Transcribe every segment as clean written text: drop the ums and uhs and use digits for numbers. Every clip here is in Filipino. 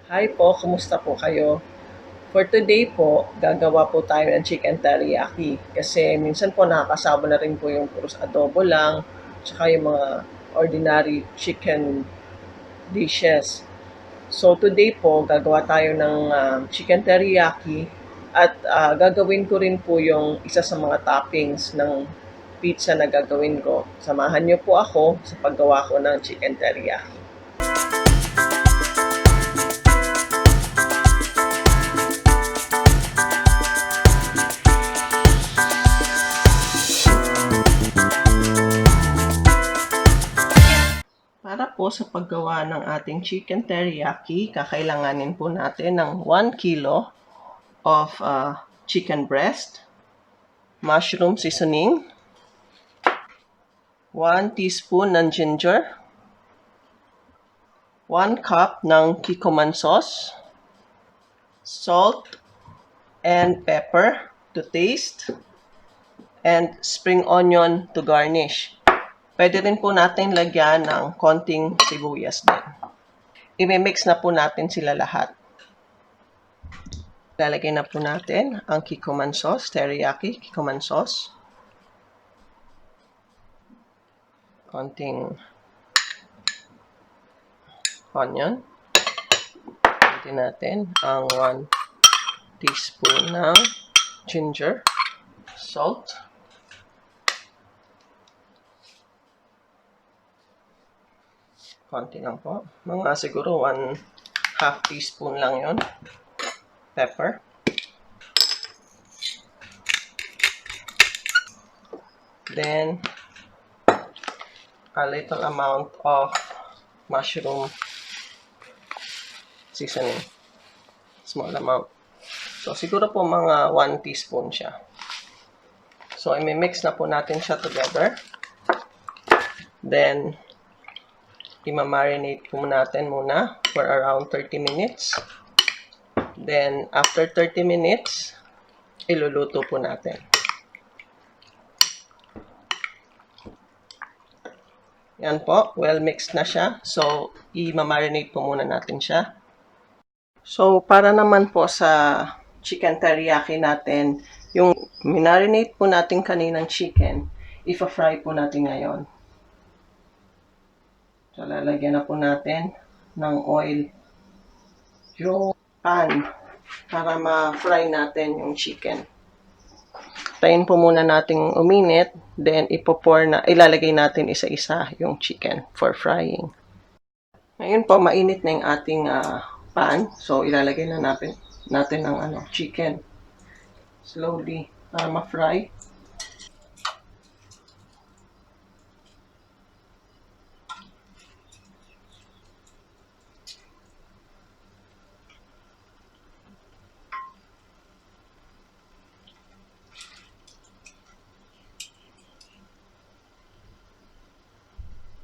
Hi po, kumusta po kayo? For today po, gagawa po tayo ng chicken teriyaki. Kasi minsan po nakakasama na rin po yung puros adobo lang, tsaka yung mga ordinary chicken dishes. So today po, gagawa tayo ng chicken teriyaki at gagawin ko rin po yung isa sa mga toppings ng pizza na gagawin ko. Samahan niyo po ako sa paggawa ko ng chicken teriyaki. Para po sa paggawa ng ating chicken teriyaki, kakailanganin po natin ng 1 kilo of chicken breast, mushroom seasoning, 1 teaspoon ng ginger, 1 cup ng Kikoman sauce, salt and pepper to taste, and spring onion to garnish. Pwede rin po natin lagyan ng konting sibuyas din. I-mix na po natin sila lahat. Lalagay na po natin ang Kikoman sauce, teriyaki, Kikoman sauce. Konting onion. Pwede natin ang 1 teaspoon ng ginger, salt, konti lang po. Mga siguro 1/2 teaspoon lang yon. Pepper. Then, a little amount of mushroom seasoning. Small amount. So, siguro po mga 1 teaspoon siya. So, i-mix na po natin siya together. Then, i-marinate po natin muna for around 30 minutes. Then, after 30 minutes, iluluto po natin. Yan po, well mixed na siya. So, i-marinate po muna natin siya. So, para naman po sa chicken teriyaki natin, yung marinate po natin kaninang chicken, ipa-fry po natin ngayon. So, lalagyan na po natin ng oil yung pan para ma-fry natin yung chicken. Tayin po muna natin uminit, then ilalagay natin isa-isa yung chicken for frying. Ngayon po, mainit na yung ating pan. So, ilalagay na natin ang chicken. Slowly para ma-fry.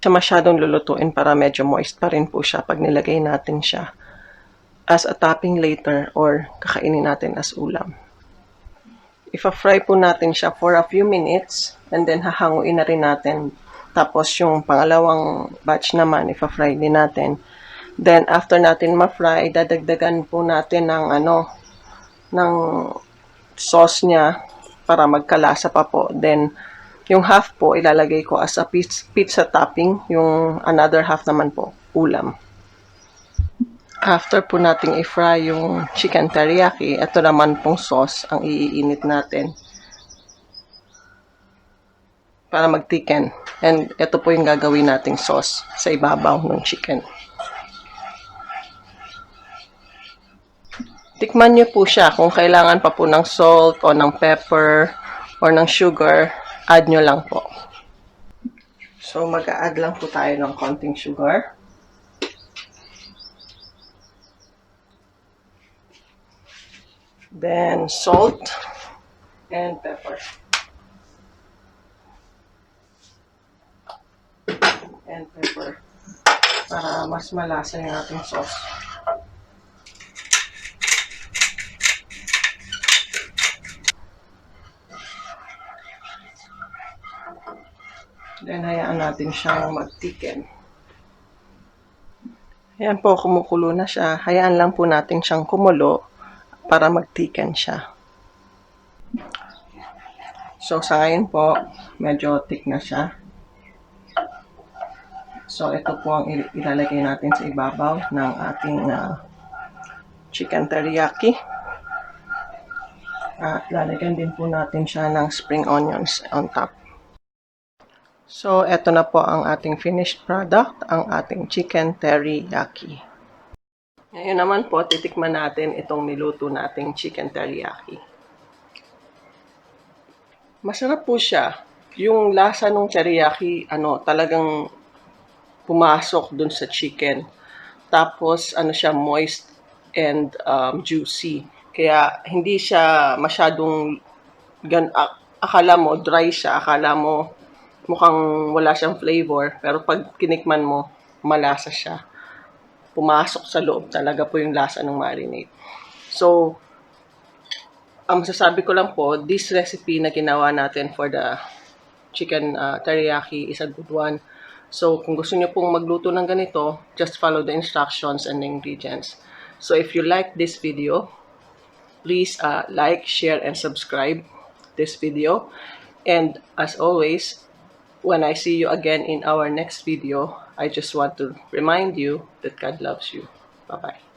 Siya masyadong lulutuin para medyo moist pa rin po siya pag nilagay natin siya as a topping later or kakainin natin as ulam. Ipa-fry po natin siya for a few minutes and then hahanguin na rin natin. Tapos yung pangalawang batch naman, ipa-fry din natin. Then after natin ma-fry, dadagdagan po natin ng sauce niya para magkalasa pa po. Then yung half po ilalagay ko as a pizza topping, yung another half naman po ulam. After po nating i-fry yung chicken teriyaki, ito naman pong sauce ang iinit natin para mag-thicken. And ito po yung gagawin nating sauce sa ibabaw ng chicken. Tikman nyo po siya kung kailangan pa po ng salt o ng pepper or ng sugar, add nyo lang po. So, mag-a-add lang po tayo ng konting sugar. Then, salt and pepper. And pepper para mas malasa yung ating sauce. Then, hayaan natin siyang mag-thicken. Ayan po, kumukulo na siya. Hayaan lang po natin siyang kumulo para mag-thicken siya. So, sa ngayon po, medyo thick na siya. So, ito po ang ilalagay natin sa ibabaw ng ating chicken teriyaki. At lalagyan din po natin siya ng spring onions on top. So, eto na po ang ating finished product, ang ating chicken teriyaki. Ngayon naman po, titikman natin itong niluto nating chicken teriyaki. Masarap po siya. Yung lasa ng teriyaki, talagang pumasok dun sa chicken. Tapos, siya moist and juicy. Kaya, hindi siya masyadong, akala mo dry siya, akala mo mukhang wala siyang flavor. Pero pag kinikman mo, malasa siya. Pumasok sa loob talaga po yung lasa ng marinate. So, ang masasabi ko lang po, this recipe na ginawa natin for the chicken teriyaki is a good one. So, kung gusto niyo pong magluto ng ganito, just follow the instructions and the ingredients. So, if you like this video, please like, share, and subscribe this video. And as always, when I see you again in our next video, I just want to remind you that God loves you. Bye-bye.